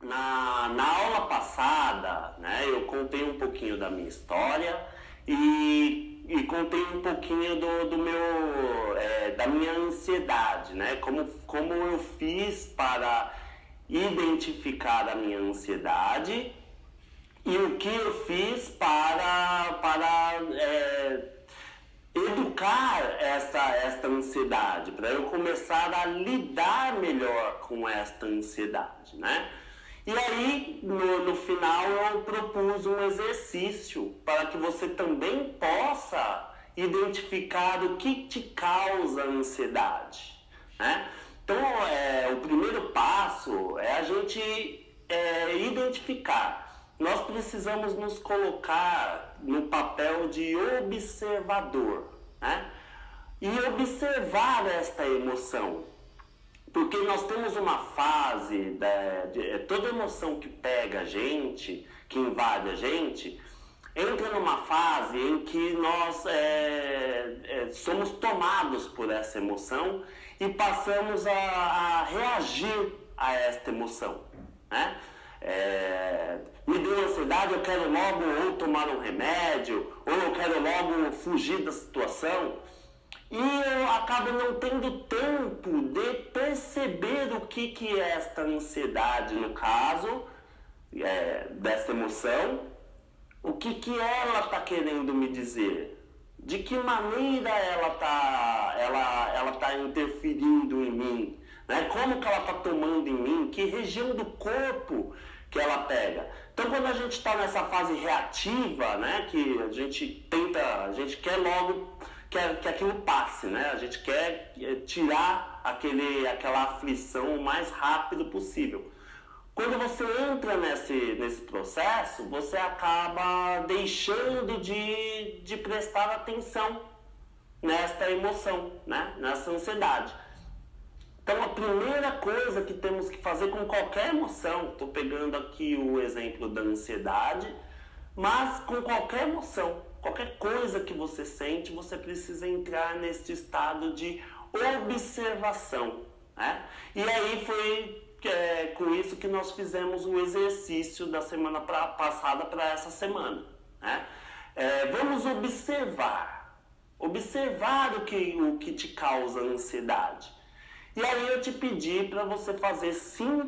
Na aula passada, né, eu contei um pouquinho da minha história e contei um pouquinho do meu, da minha ansiedade, né, como eu fiz para identificar a minha ansiedade e o que eu fiz para educar esta ansiedade, para eu começar a lidar melhor com esta ansiedade, né? E aí, no final, eu propus um exercício para que você também possa identificar o que te causa ansiedade, né? Então, o primeiro passo é a gente identificar. Nós precisamos nos colocar no papel de observador, né? E observar esta emoção. Porque nós temos uma fase, toda emoção que pega a gente, que invade a gente, entra numa fase em que nós somos tomados por essa emoção e passamos a reagir a esta emoção, né? Me deu ansiedade, eu quero logo ou tomar um remédio, ou eu quero logo fugir da situação. E eu acabo não tendo tempo de perceber o que é esta ansiedade, no caso, dessa emoção, o que ela está querendo me dizer, de que maneira ela tá interferindo em mim, né? Como que ela está tomando em mim, que região do corpo que ela pega. Então, quando a gente está nessa fase reativa, né, que a gente quer logo que aquilo passe, né? A gente quer tirar aquela aflição o mais rápido possível. Quando você entra nesse processo, você acaba deixando de prestar atenção nesta emoção, né? Nessa ansiedade. Então, a primeira coisa que temos que fazer com qualquer emoção, estou pegando aqui o exemplo da ansiedade, mas com qualquer emoção, qualquer coisa que você sente, você precisa entrar nesse estado de observação, né? E aí foi com isso que nós fizemos o exercício da semana passada para essa semana, né? Vamos observar o que te causa ansiedade. E aí eu te pedi para você fazer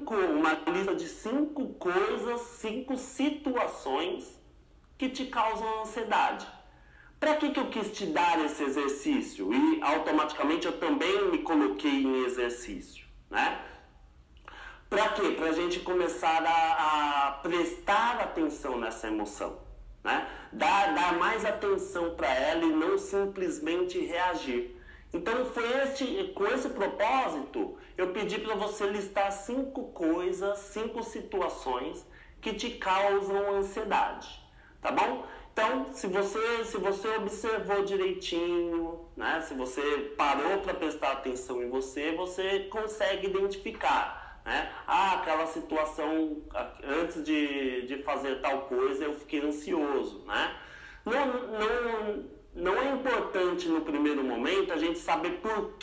uma lista de 5 coisas, 5 situações que te causam ansiedade. Para que eu quis te dar esse exercício? E automaticamente eu também me coloquei em exercício, né? Para quê? Para a gente começar a prestar atenção nessa emoção, né? Dar mais atenção para ela e não simplesmente reagir. Então foi com esse propósito, eu pedi para você listar 5 coisas, 5 situações que te causam ansiedade, tá bom? Então, se você observou direitinho, né? Se você parou para prestar atenção em você consegue identificar, né? Aquela situação, antes de fazer tal coisa, eu fiquei ansioso, né? Não é importante no primeiro momento a gente saber por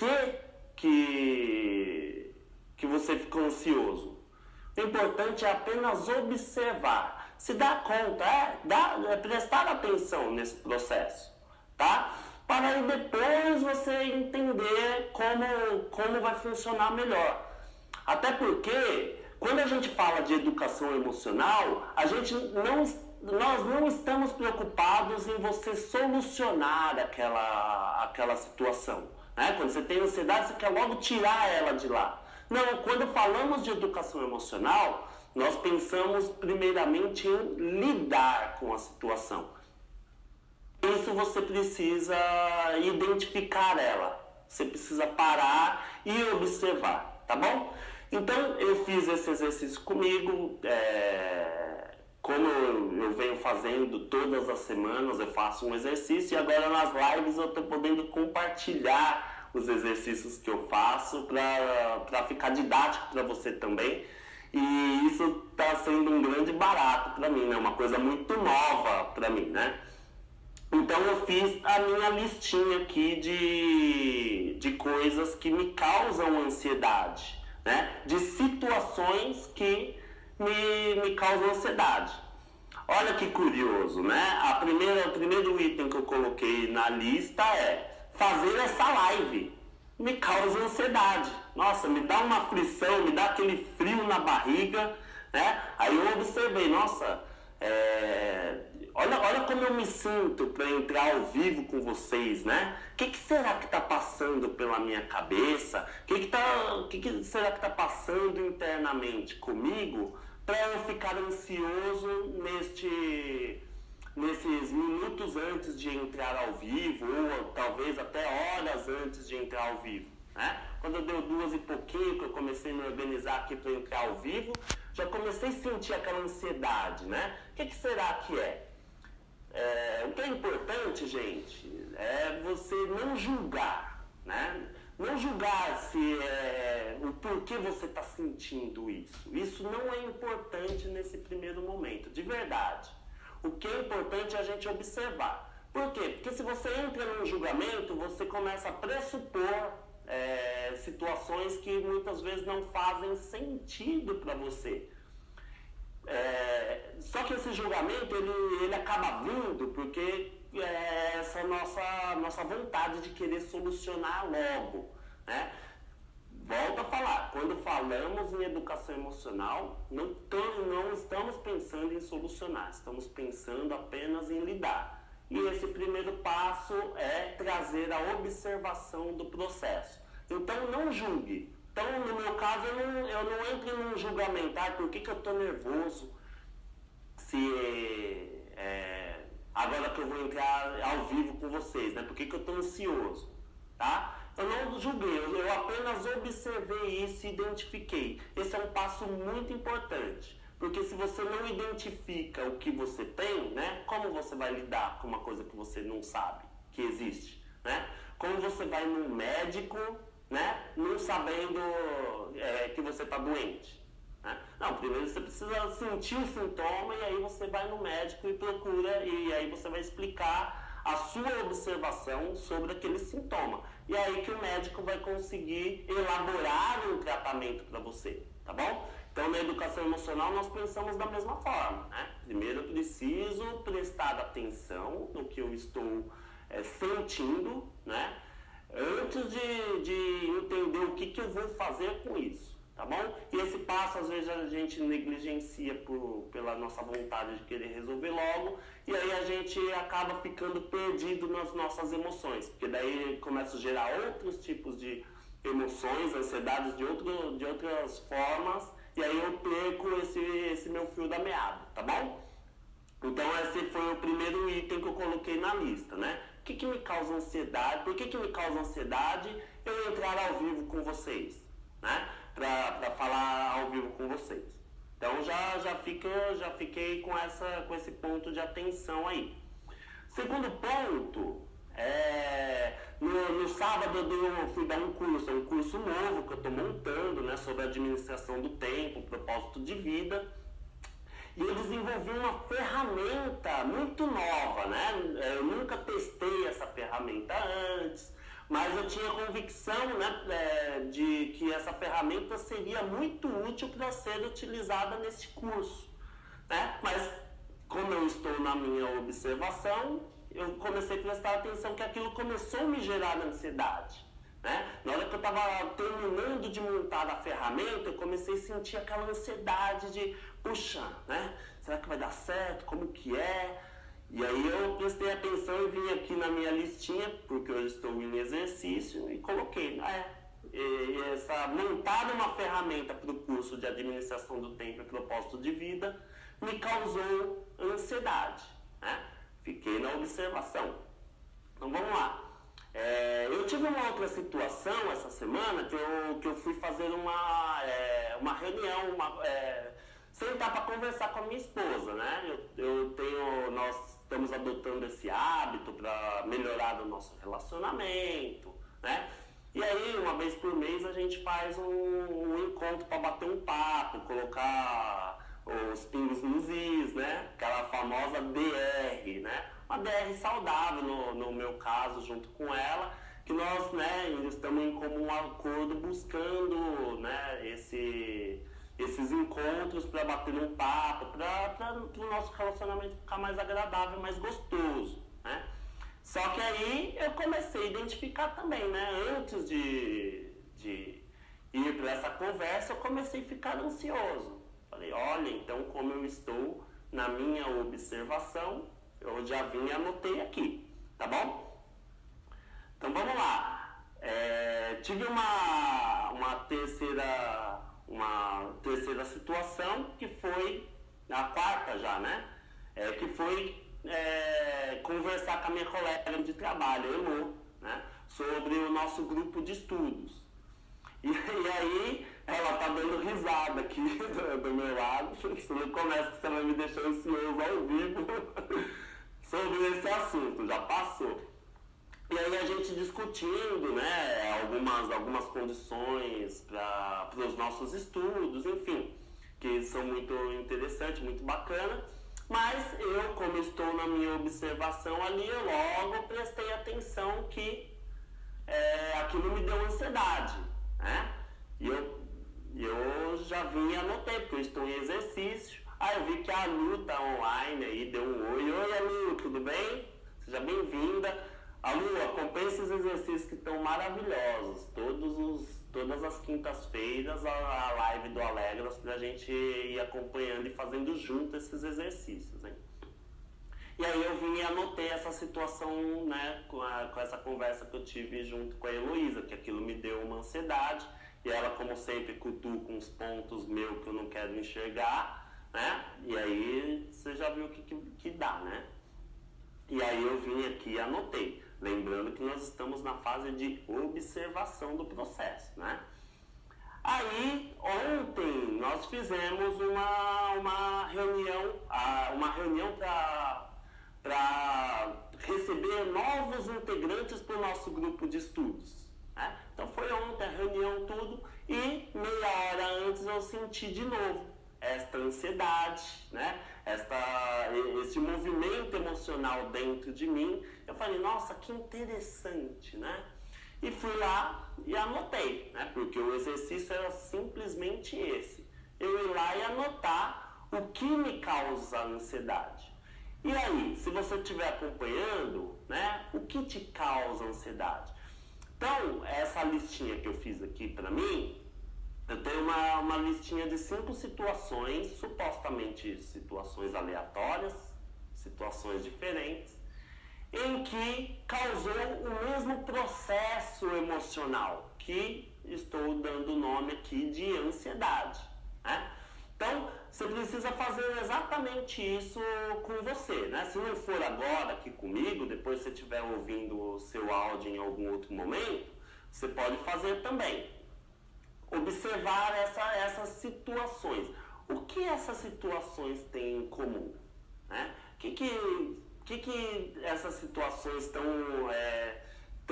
que você ficou ansioso. O importante é apenas observar, se dar conta, prestar atenção nesse processo, tá? Para aí depois você entender como vai funcionar melhor. Até porque, quando a gente fala de educação emocional, nós não estamos preocupados em você solucionar aquela situação, né? Quando você tem ansiedade, você quer logo tirar ela de lá. Não, quando falamos de educação emocional, nós pensamos primeiramente em lidar com a situação. Isso você precisa identificar ela, você precisa parar e observar, tá bom? Então eu fiz esse exercício comigo, como eu venho fazendo todas as semanas, eu faço um exercício e agora nas lives eu estou podendo compartilhar os exercícios que eu faço para ficar didático para você também. E isso está sendo um grande barato para mim, né? Uma coisa muito nova para mim, né? Então eu fiz a minha listinha aqui de coisas que me causam ansiedade, né? De situações que me causa ansiedade. Olha que curioso, né? O primeiro item que eu coloquei na lista é fazer essa live. Me causa ansiedade. Nossa, me dá uma aflição, me dá aquele frio na barriga, né? Aí eu observei, nossa, olha como eu me sinto para entrar ao vivo com vocês, né? O que será que está passando pela minha cabeça? O que será que está passando internamente comigo para eu ficar ansioso nesses minutos antes de entrar ao vivo, ou talvez até horas antes de entrar ao vivo, né? Quando deu 2 e pouquinho que eu comecei a me organizar aqui para entrar ao vivo, já comecei a sentir aquela ansiedade, né? O que será que é? O que é importante, gente, é você não julgar, né? Não julgar o porquê você está sentindo isso. Isso não é importante nesse primeiro momento, de verdade. O que é importante é a gente observar. Por quê? Porque se você entra num julgamento, você começa a pressupor situações que muitas vezes não fazem sentido para você. Só que esse julgamento, ele acaba vindo porque essa nossa vontade de querer solucionar logo, né? Volto a falar, quando falamos em educação emocional, não estamos pensando em solucionar, estamos pensando apenas em lidar. E esse primeiro passo é trazer a observação do processo. Então não julgue. Então, no meu caso, eu não entro num julgamento. Por que eu estou nervoso? Agora que eu vou entrar ao vivo com vocês, né? Por que eu estou ansioso? Tá? Eu não julguei, eu apenas observei isso e identifiquei. Esse é um passo muito importante, porque se você não identifica o que você tem, né, como você vai lidar com uma coisa que você não sabe que existe, né? Como você vai no médico, né, não sabendo que você está doente, né? Não, primeiro você precisa sentir o sintoma e aí você vai no médico e procura, e aí você vai explicar a sua observação sobre aquele sintoma. E aí que o médico vai conseguir elaborar um tratamento para você, tá bom? Então, na educação emocional, nós pensamos da mesma forma, né? Primeiro, eu preciso prestar atenção no que eu estou sentindo, né? Antes de entender o que eu vou fazer com isso, tá bom? E esse passo, às vezes, a gente negligencia pela nossa vontade de querer resolver logo, e aí a gente acaba ficando perdido nas nossas emoções, porque daí começa a gerar outros tipos de emoções, ansiedades de outras formas, e aí eu perco esse meu fio da meada, tá bom? Então esse foi o primeiro item que eu coloquei na lista, né? O que me causa ansiedade? Por que me causa ansiedade eu entrar ao vivo com vocês, né? Para falar ao vivo com vocês. Então já fiquei com esse ponto de atenção aí. Segundo ponto, no sábado eu fui dar um curso novo que eu estou montando, né, sobre administração do tempo, propósito de vida. E eu desenvolvi uma ferramenta muito nova, né? Eu nunca testei essa ferramenta antes, mas eu tinha convicção, né, de que essa ferramenta seria muito útil para ser utilizada nesse curso, né? Mas como eu estou na minha observação, eu comecei a prestar atenção que aquilo começou a me gerar ansiedade, né? Na hora que eu estava terminando de montar a ferramenta, eu comecei a sentir aquela ansiedade de, puxa, né? Será que vai dar certo? Como que é? E aí eu prestei atenção e vim aqui na minha listinha, porque eu estou em exercício, e coloquei, montar uma ferramenta para o curso de administração do tempo e propósito de vida me causou ansiedade, né? Fiquei na observação. Então vamos lá. Eu tive uma outra situação essa semana que eu fui fazer uma reunião, sentar para conversar com a minha esposa, né? Nós estamos adotando esse hábito para melhorar o nosso relacionamento, né? E aí, uma vez por mês, a gente faz um encontro para bater um papo, colocar os pingos nos is, né? Aquela famosa DR, né? Uma DR saudável, no meu caso, junto com ela, que nós, né, estamos em comum acordo buscando, né, esse esses encontros para bater um papo, para o nosso relacionamento ficar mais agradável, mais gostoso, né? Só que aí eu comecei a identificar também, né? Antes de ir para essa conversa, eu comecei a ficar ansioso. Falei, olha, então como eu estou na minha observação, eu já vim e anotei aqui, tá bom? Então vamos lá. Tive uma terceira situação, que foi a quarta já, né? Que foi conversar com a minha colega de trabalho, Elô, né? Sobre o nosso grupo de estudos. E aí ela tá dando risada aqui do meu lado. Você não começa, que você vai me deixar ansioso ao vivo sobre esse assunto, já passou. E aí a gente discutindo, né, algumas condições para os nossos estudos, enfim, que são muito interessantes, muito bacanas. Mas eu, como estou na minha observação ali, eu logo prestei atenção que aquilo me deu ansiedade, né? E eu já vim e anotei, porque eu estou em exercício. Aí eu vi que a Lu tá online aí, deu um oi. Oi, Lu, tudo bem? Seja bem-vinda. A Lu, acompanha esses exercícios que estão maravilhosos. Todas as quintas-feiras a live do Alegras pra gente ir acompanhando e fazendo junto esses exercícios, hein? E aí eu vim e anotei essa situação, né, com essa conversa que eu tive junto com a Heloísa, que aquilo me deu uma ansiedade, e ela, como sempre, cutuca uns pontos meus que eu não quero enxergar, né? E aí você já viu o que dá, né? E aí eu vim aqui e anotei, lembrando que nós estamos na fase de observação do processo, né? Aí, ontem, nós fizemos uma reunião para receber novos integrantes para o nosso grupo de estudos, né? Então foi ontem a reunião, tudo, e meia hora antes eu senti de novo esta ansiedade, né? Esse movimento emocional dentro de mim. Eu falei, nossa, que interessante, né? E fui lá e anotei, né? Porque o exercício era simplesmente esse. Eu ir lá e anotar o que me causa ansiedade. E aí, se você estiver acompanhando, né? O que te causa ansiedade? Então, essa listinha que eu fiz aqui para mim, eu tenho uma listinha de 5 situações, supostamente situações aleatórias, situações diferentes, em que causou o mesmo processo emocional, que estou dando o nome aqui de ansiedade, né? Então, você precisa fazer exatamente isso com você, né? Se não for agora aqui comigo, depois você estiver ouvindo o seu áudio em algum outro momento, você pode fazer também. Observar essas situações. O que essas situações têm em comum, né? O que essas situações estão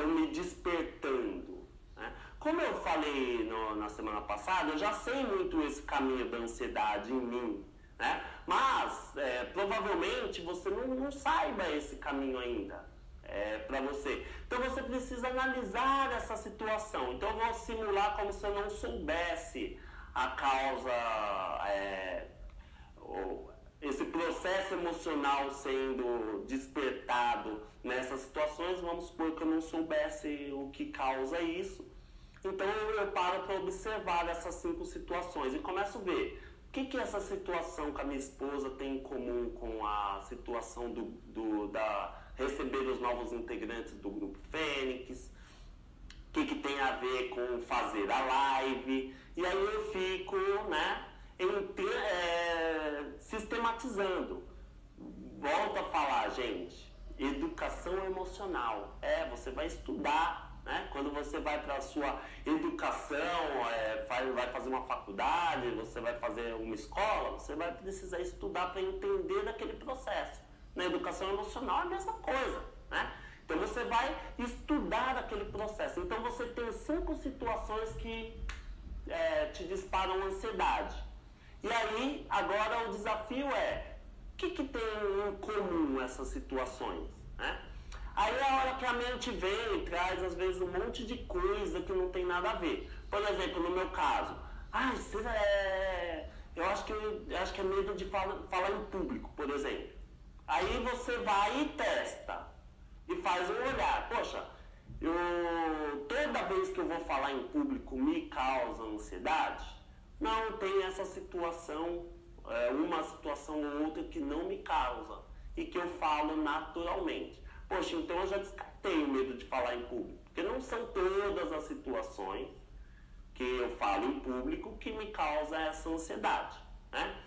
me despertando, né? Como eu falei na semana passada, eu já sei muito esse caminho da ansiedade em mim, né? Mas provavelmente você não saiba esse caminho ainda. Para você. Então você precisa analisar essa situação. Então eu vou simular como se eu não soubesse a causa, esse processo emocional sendo despertado nessas situações. Vamos supor que eu não soubesse o que causa isso. Então eu paro para observar essas 5 situações e começo a ver o que essa situação com a minha esposa tem em comum com a situação receber os novos integrantes do Grupo Fênix, o que tem a ver com fazer a live, e aí eu fico, né, sistematizando. Volto a falar, gente, educação emocional, você vai estudar, né? Quando você vai para a sua educação, vai fazer uma faculdade, você vai fazer uma escola, você vai precisar estudar para entender daquele processo. Na educação emocional é a mesma coisa, né? Então você vai estudar aquele processo. Então você tem 5 situações que te disparam ansiedade. E aí, agora o desafio o que tem em comum essas situações, né? Aí é a hora que a mente vem e traz, às vezes, um monte de coisa que não tem nada a ver. Por exemplo, no meu caso, Ah, eu acho que é medo de falar em público, por exemplo. Aí você vai e testa e faz um olhar. Poxa, toda vez que eu vou falar em público me causa ansiedade? Não, tem essa situação, uma situação ou outra que não me causa e que eu falo naturalmente. Poxa, então eu já descartei o medo de falar em público, porque não são todas as situações que eu falo em público que me causa essa ansiedade, né?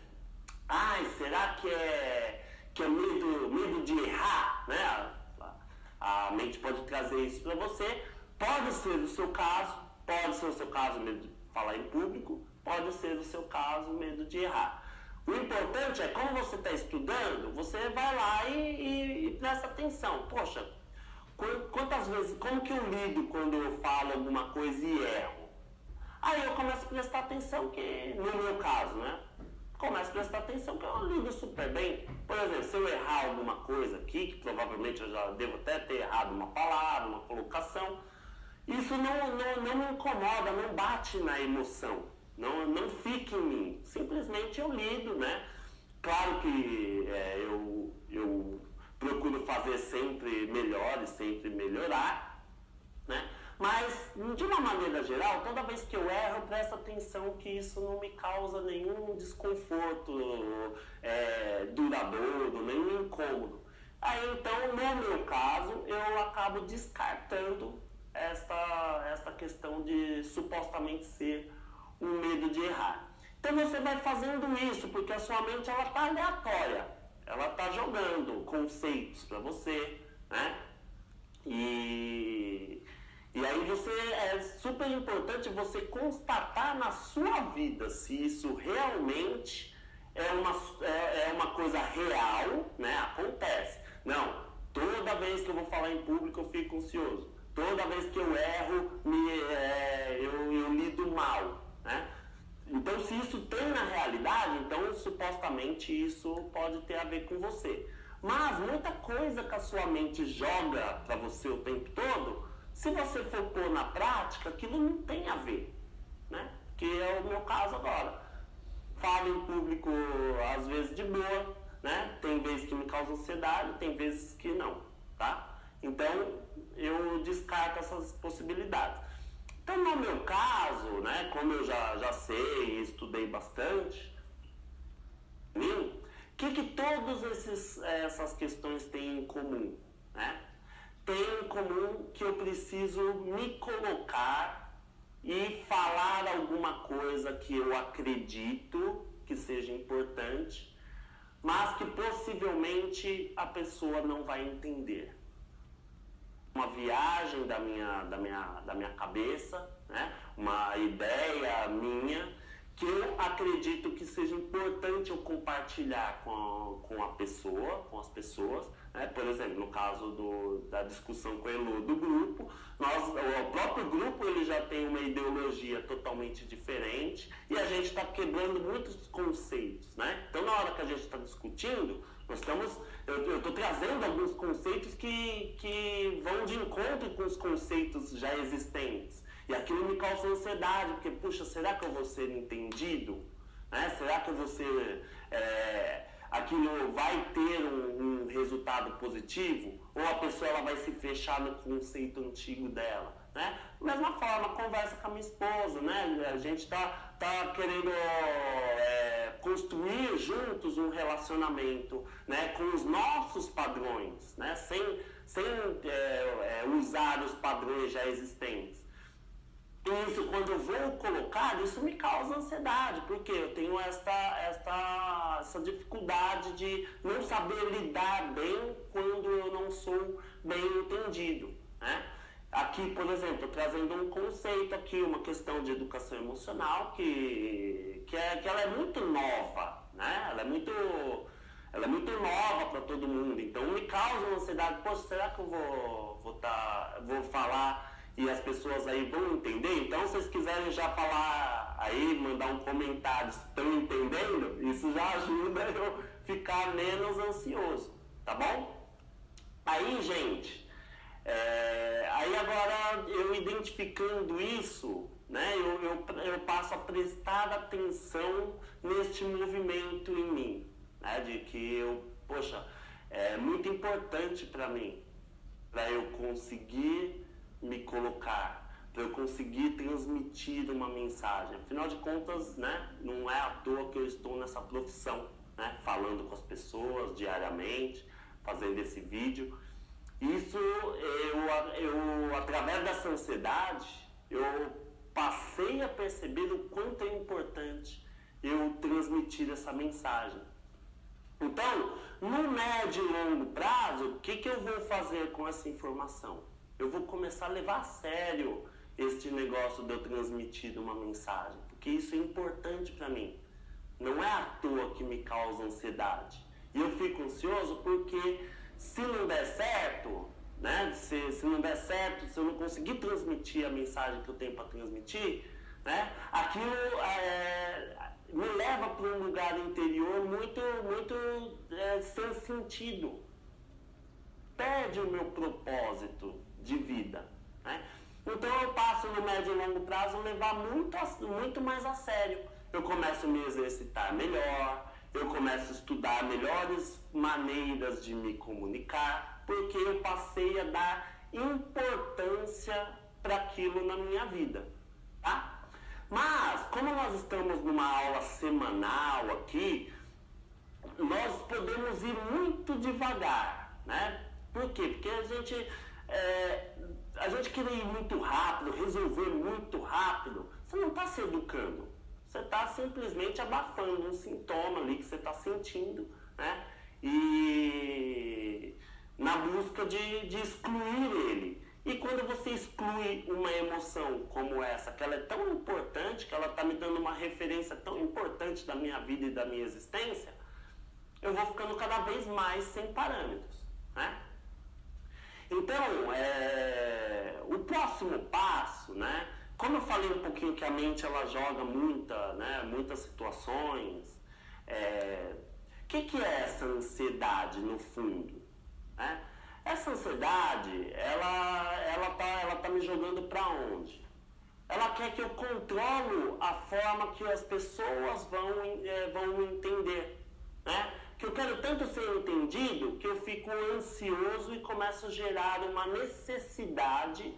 Ai, será que é medo de errar, né? A mente pode trazer isso para você. Pode ser o seu caso, medo de falar em público, pode ser o seu caso, medo de errar. O importante é, como você está estudando, você vai lá e presta atenção. Poxa, quantas vezes, como que eu lido quando eu falo alguma coisa e erro? Aí eu começo a prestar atenção que, no meu caso, né? Começo a prestar atenção que eu lido super bem. Por exemplo, se eu errar alguma coisa aqui, que provavelmente eu já devo até ter errado uma palavra, uma colocação, isso não me incomoda, não bate na emoção, não fica em mim. Simplesmente eu lido, né? Claro que eu procuro fazer sempre melhor e sempre melhorar, né? Mas, de uma maneira geral, toda vez que eu erro, eu presto atenção que isso não me causa nenhum desconforto duradouro, nenhum incômodo. Aí, então, no meu caso, eu acabo descartando esta questão de supostamente ser um medo de errar. Então, você vai fazendo isso, porque a sua mente está aleatória. Ela está jogando conceitos para você, né? E aí é super importante você constatar na sua vida se isso realmente é uma coisa real, né? Acontece. Não, toda vez que eu vou falar em público eu fico ansioso. Toda vez que eu erro, eu lido mal, né? Então, se isso tem na realidade, então supostamente isso pode ter a ver com você. Mas muita coisa que a sua mente joga para você o tempo todo, se você for pôr na prática, aquilo não tem a ver, né? Que é o meu caso agora. Falo em público às vezes de boa, né? Tem vezes que me causa ansiedade, tem vezes que não, tá? Então, eu descarto essas possibilidades. Então, no meu caso, né, como eu já sei e estudei bastante, o que todas essas questões têm em comum, né? Tem em comum que eu preciso me colocar e falar alguma coisa que eu acredito que seja importante, mas que possivelmente a pessoa não vai entender. Uma viagem da minha cabeça, né? Uma ideia minha, que eu acredito que seja importante eu compartilhar com a pessoa, com as pessoas, né? Por exemplo, no caso da discussão com a Elo do grupo, o próprio grupo ele já tem uma ideologia totalmente diferente e a gente está quebrando muitos conceitos, né? Então, na hora que a gente está discutindo, eu estou trazendo alguns conceitos que vão de encontro com os conceitos já existentes. E aquilo me causa ansiedade, porque, puxa, será que eu vou ser entendido? Né? Será que eu vou ser... aquilo vai ter um resultado positivo? Ou a pessoa ela vai se fechar no conceito antigo dela? Né? Da mesma forma, conversa com a minha esposa, né? A gente tá querendo construir juntos um relacionamento, né? Com os nossos padrões, né? Sem usar os padrões já existentes. Isso, quando eu vou colocar, isso me causa ansiedade, porque eu tenho essa dificuldade de não saber lidar bem quando eu não sou bem entendido, né? Aqui, por exemplo, trazendo um conceito aqui, uma questão de educação emocional que ela é muito nova, né? Ela é muito nova para todo mundo, então me causa uma ansiedade. Poxa, será que eu vou falar e as pessoas aí vão entender? Então, se vocês quiserem já falar aí, mandar um comentário, estão entendendo? Isso já ajuda eu ficar menos ansioso, tá bom? Aí, gente, aí agora eu identificando isso, né, eu passo a prestar atenção neste movimento em mim, né, de que poxa, é muito importante para mim, para eu conseguir me colocar, para eu conseguir transmitir uma mensagem. Afinal de contas, né, não é à toa que eu estou nessa profissão, né, falando com as pessoas diariamente, fazendo esse vídeo. Isso, eu através dessa ansiedade, eu passei a perceber o quanto é importante eu transmitir essa mensagem. Então, no médio e longo prazo, o que eu vou fazer com essa informação? Eu vou começar a levar a sério este negócio de eu transmitir uma mensagem, porque isso é importante para mim. Não é à toa que me causa ansiedade. E eu fico ansioso porque se não der certo, né, se não der certo, se eu não conseguir transmitir a mensagem que eu tenho para transmitir, né, aquilo me leva para um lugar interior muito sem sentido. Perde o meu propósito de vida, né? Então eu passo no médio e longo prazo a levar muito mais a sério. Eu começo a me exercitar melhor, eu começo a estudar melhores maneiras de me comunicar, porque eu passei a dar importância para aquilo na minha vida, tá? Mas, como nós estamos numa aula semanal aqui, nós podemos ir muito devagar, né? Por quê? Porque a gente querer ir muito rápido, resolver muito rápido, você não está se educando. Você está simplesmente abafando um sintoma ali que você está sentindo, né? E na busca de excluir ele. E quando você exclui uma emoção como essa, que ela é tão importante, que ela está me dando uma referência tão importante da minha vida e da minha existência, eu vou ficando cada vez mais sem parâmetros, né? Então, o próximo passo, né? Como eu falei um pouquinho que a mente ela joga muitas situações, o que é essa ansiedade no fundo, né? Essa ansiedade, ela tá me jogando para onde? Ela quer que eu controlo a forma que as pessoas vão me entender, né? Que eu quero tanto ser entendido que eu fico ansioso e começo a gerar uma necessidade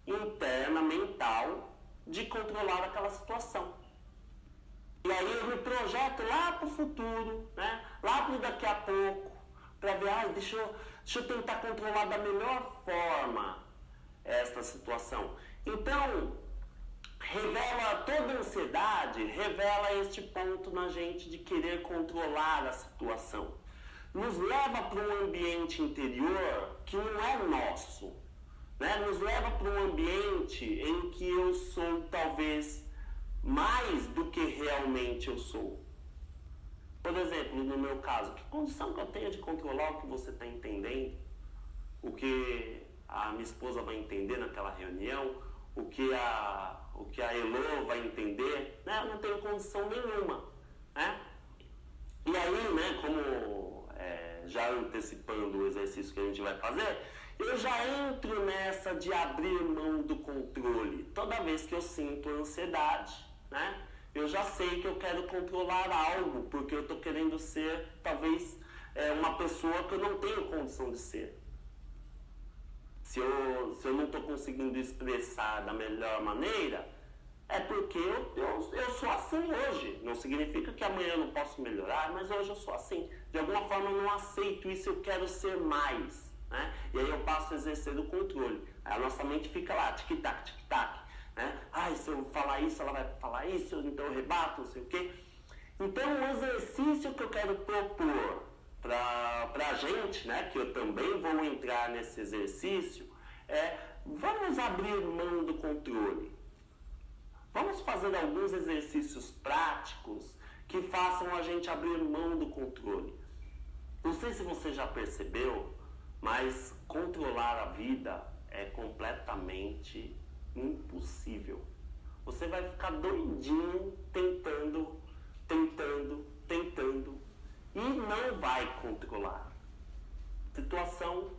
interna, mental, de controlar aquela situação. E aí eu me projeto lá para o futuro, né? Lá para daqui a pouco, para ver, deixa eu tentar controlar da melhor forma esta situação. Então, toda ansiedade revela este ponto na gente de querer controlar a situação. Nos leva para um ambiente interior que não é nosso, né? Nos leva para um ambiente em que eu sou talvez mais do que realmente eu sou. Por exemplo, no meu caso, que condição que eu tenho de controlar o que você está entendendo? O que a minha esposa vai entender naquela reunião? O que a Elô vai entender? Né? Eu não tenho condição nenhuma, né? E aí, né, como já antecipando o exercício que a gente vai fazer, eu já entro nessa de abrir mão do controle. Toda vez que eu sinto ansiedade, né? Eu já sei que eu quero controlar algo, porque eu estou querendo ser, talvez, uma pessoa que eu não tenho condição de ser. Se eu não estou conseguindo expressar da melhor maneira, é porque eu sou assim hoje. Não significa que amanhã eu não posso melhorar, mas hoje eu sou assim. De alguma forma eu não aceito isso, eu quero ser mais, né? E aí eu passo a exercer o controle. Aí a nossa mente fica lá, tic-tac, tic-tac. Né? Se eu falar isso, ela vai falar isso, então eu rebato, não sei o quê. Então, o exercício que eu quero propor para a gente, né, que eu também vou entrar nesse exercício, vamos abrir mão do controle. Vamos fazer alguns exercícios práticos que façam a gente abrir mão do controle. Não sei se você já percebeu, mas controlar a vida é completamente impossível. Você vai ficar doidinho tentando e não vai controlar. A situação,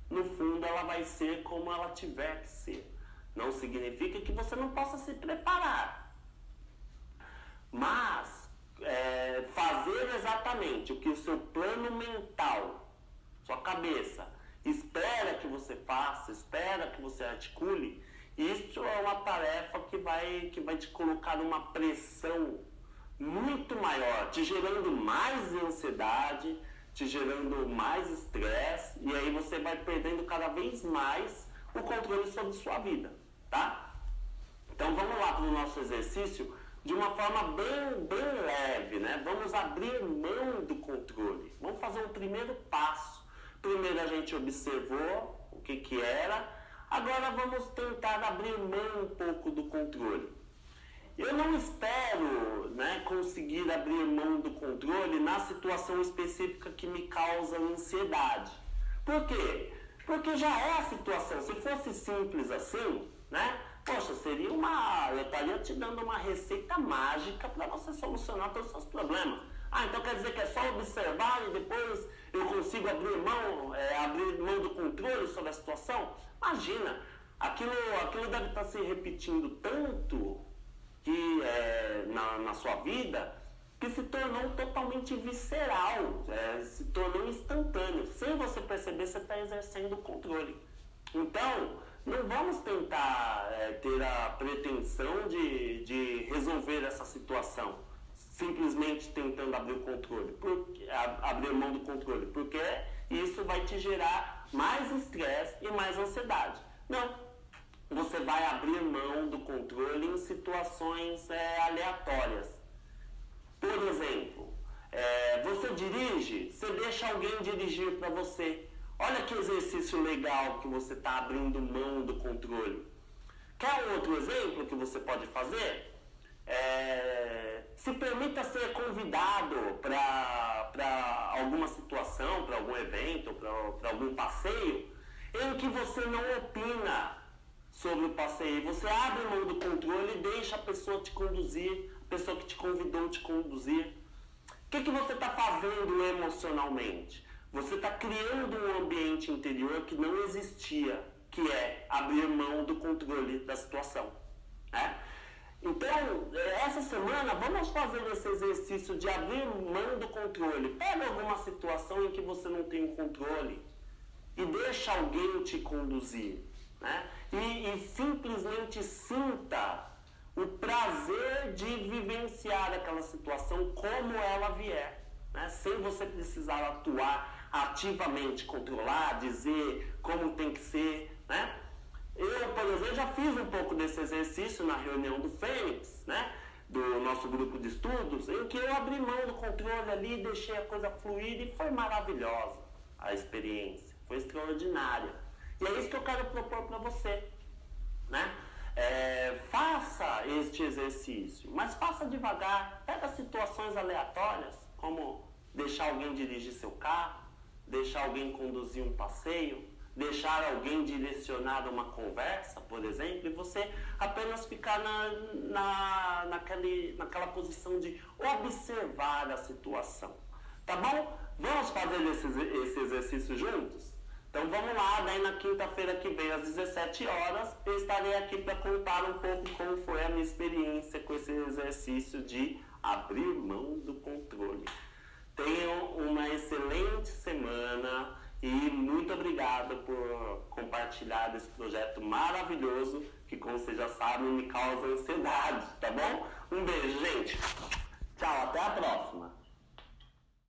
no fundo, ela vai ser como ela tiver que ser. Não significa que você não possa se preparar. Mas fazer exatamente o que o seu plano mental, sua cabeça, espera que você faça, espera que você articule, isso é uma tarefa que vai te colocar numa pressão muito maior, te gerando mais ansiedade, te gerando mais estresse, e aí você vai perdendo cada vez mais o controle sobre sua vida, tá? Então vamos lá para o nosso exercício de uma forma bem leve, né? Vamos abrir mão do controle. Vamos fazer um primeiro passo. Primeiro a gente observou o que era, agora vamos tentar abrir mão um pouco do controle. Eu não espero, né, conseguir abrir mão do controle na situação específica que me causa ansiedade. Por quê? Porque já é a situação. Se fosse simples assim, né? Poxa, eu estaria te dando uma receita mágica para você solucionar todos os seus problemas. Então quer dizer que é só observar e depois eu consigo abrir mão do controle sobre a situação? Imagina, aquilo deve estar se repetindo tanto que na sua vida, que se tornou totalmente visceral, se tornou instantâneo. Sem você perceber, você está exercendo o controle. Então, não vamos tentar ter a pretensão de resolver essa situação, simplesmente tentando abrir abrir mão do controle, porque isso vai te gerar mais estresse e mais ansiedade. Não. Você vai abrir mão do controle em situações aleatórias. Por exemplo, você dirige, você deixa alguém dirigir para você. Olha que exercício legal que você está abrindo mão do controle. Quer um outro exemplo que você pode fazer? Se permita ser convidado para alguma situação, para algum evento, para algum passeio, em que você não opina sobre o passeio. Você abre mão do controle e deixa a pessoa te conduzir, a pessoa que te convidou te conduzir. O que você está fazendo emocionalmente? Você está criando um ambiente interior que não existia, que é abrir mão do controle da situação, né? Então, essa semana, vamos fazer esse exercício de abrir mão do controle. Pega alguma situação em que você não tem o controle e deixa alguém te conduzir, né? E simplesmente sinta o prazer de vivenciar aquela situação como ela vier, né? Sem você precisar atuar ativamente, controlar, dizer como tem que ser, né? Eu, por exemplo, já fiz um pouco desse exercício na reunião do Fênix, né? Do nosso grupo de estudos, em que eu abri mão do controle ali, deixei a coisa fluir e foi maravilhosa a experiência, foi extraordinária. E é isso que eu quero propor para você, né? Faça este exercício, mas faça devagar. Pega situações aleatórias, como deixar alguém dirigir seu carro, deixar alguém conduzir um passeio, deixar alguém direcionar uma conversa, por exemplo, e você apenas ficar naquela posição de observar a situação. Tá bom? Vamos fazer esse exercício juntos? Então vamos lá, daí na quinta-feira que vem às 17 horas, eu estarei aqui para contar um pouco como foi a minha experiência com esse exercício de abrir mão do controle. Tenham uma excelente semana e muito obrigado por compartilhar esse projeto maravilhoso que, como vocês já sabem, me causa ansiedade, tá bom? Um beijo, gente. Tchau, até a próxima.